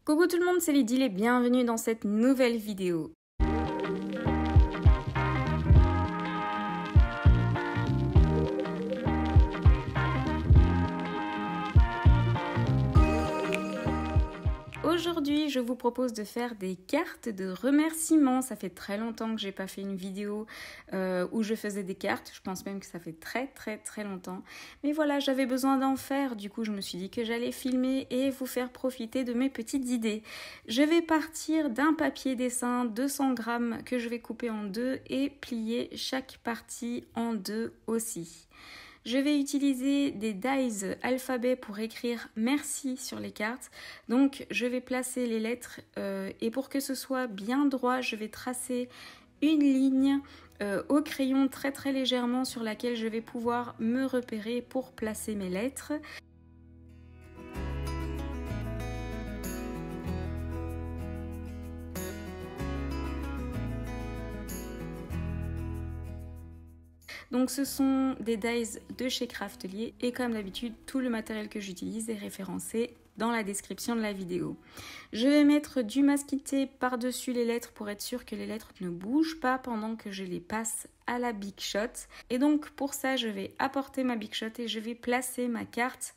Coucou tout le monde, c'est Lydie et bienvenue dans cette nouvelle vidéo. Aujourd'hui, je vous propose de faire des cartes de remerciements. Ça fait très longtemps que j'ai pas fait une vidéo où je faisais des cartes. Je pense même que ça fait très longtemps. Mais voilà, j'avais besoin d'en faire. Du coup, je me suis dit que j'allais filmer et vous faire profiter de mes petites idées. Je vais partir d'un papier dessin 200 grammes que je vais couper en deux et plier chaque partie en deux aussi. Je vais utiliser des dies alphabet pour écrire merci sur les cartes. Donc je vais placer les lettres et pour que ce soit bien droit, je vais tracer une ligne au crayon très légèrement sur laquelle je vais pouvoir me repérer pour placer mes lettres. Donc ce sont des dies de chez Craftelier et comme d'habitude tout le matériel que j'utilise est référencé dans la description de la vidéo. Je vais mettre du masking tape par-dessus les lettres pour être sûr que les lettres ne bougent pas pendant que je les passe à la Big Shot. Et donc pour ça je vais apporter ma Big Shot et je vais placer ma carte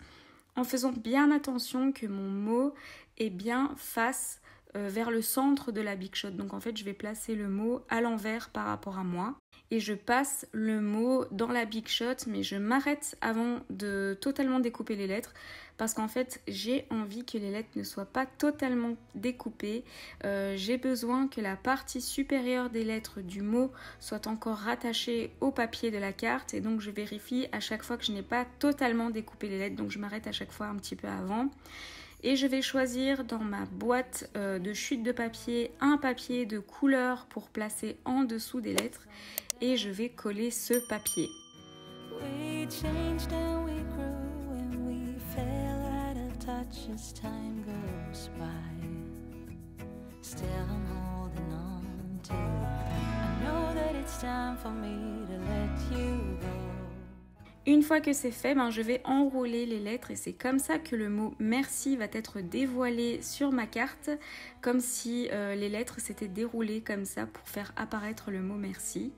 en faisant bien attention que mon mot est bien face vers le centre de la Big Shot. Donc en fait je vais placer le mot à l'envers par rapport à moi. Et je passe le mot dans la Big Shot, mais je m'arrête avant de totalement découper les lettres parce qu'en fait, j'ai envie que les lettres ne soient pas totalement découpées. J'ai besoin que la partie supérieure des lettres du mot soit encore rattachée au papier de la carte et donc je vérifie à chaque fois que je n'ai pas totalement découpé les lettres, donc je m'arrête à chaque fois un petit peu avant. Et je vais choisir dans ma boîte de chute de papier un papier de couleur pour placer en dessous des lettres et je vais coller ce papier. Une fois que c'est fait, je vais enrouler les lettres et c'est comme ça que le mot merci va être dévoilé sur ma carte, comme si les lettres s'étaient déroulées comme ça pour faire apparaître le mot merci.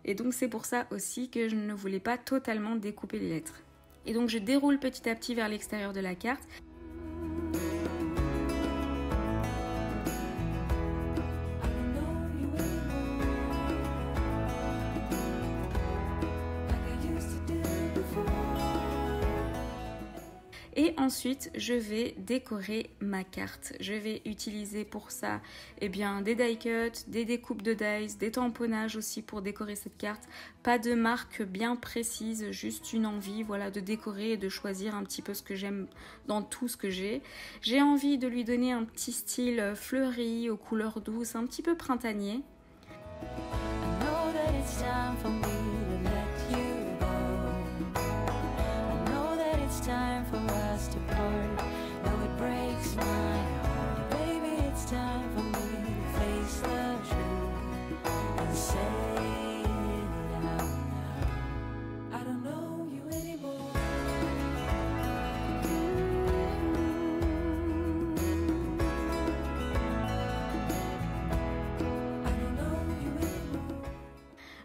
Et donc c'est pour ça aussi que je ne voulais pas totalement découper les lettres. Et donc je déroule petit à petit vers l'extérieur de la carte. Et ensuite, je vais décorer ma carte. Je vais utiliser pour ça des die cuts, des découpes de dies, des tamponnages aussi pour décorer cette carte. Pas de marque bien précise, juste une envie de décorer et de choisir un petit peu ce que j'aime dans tout ce que j'ai. J'ai envie de lui donner un petit style fleuri, aux couleurs douces, un petit peu printanier.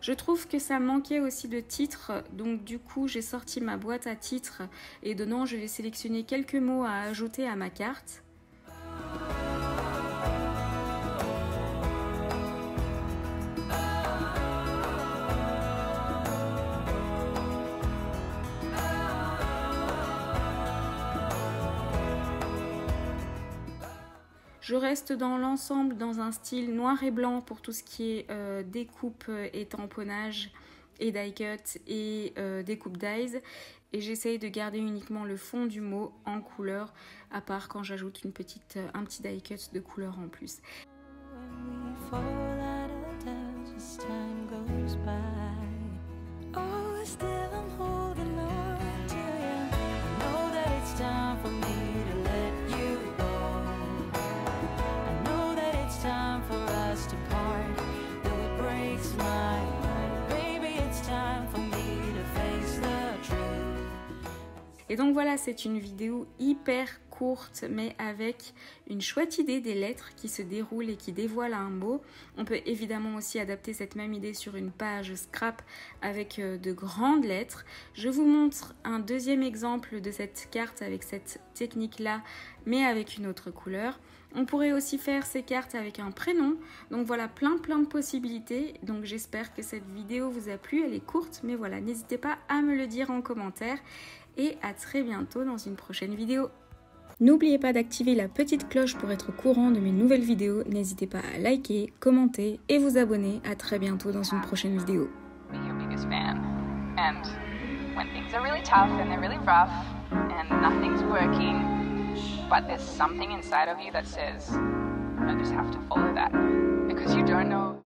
Je trouve que ça manquait aussi de titres, donc du coup j'ai sorti ma boîte à titres et dedans je vais sélectionner quelques mots à ajouter à ma carte. Je reste dans l'ensemble dans un style noir et blanc pour tout ce qui est découpe et tamponnage et die cut et découpe dies. Et j'essaye de garder uniquement le fond du mot en couleur, à part quand j'ajoute un petit die cut de couleur en plus. Et donc voilà, c'est une vidéo hyper courte mais avec une chouette idée des lettres qui se déroulent et qui dévoilent un mot. On peut évidemment aussi adapter cette même idée sur une page scrap avec de grandes lettres. Je vous montre un deuxième exemple de cette carte avec cette technique-là mais avec une autre couleur. On pourrait aussi faire ces cartes avec un prénom. Donc voilà, plein de possibilités. Donc j'espère que cette vidéo vous a plu. Elle est courte, mais voilà, n'hésitez pas à me le dire en commentaire. Et à très bientôt dans une prochaine vidéo. N'oubliez pas d'activer la petite cloche pour être au courant de mes nouvelles vidéos. N'hésitez pas à liker, commenter et vous abonner. À très bientôt dans une prochaine vidéo. But there's something inside of you that says, I just have to follow that. Because you don't know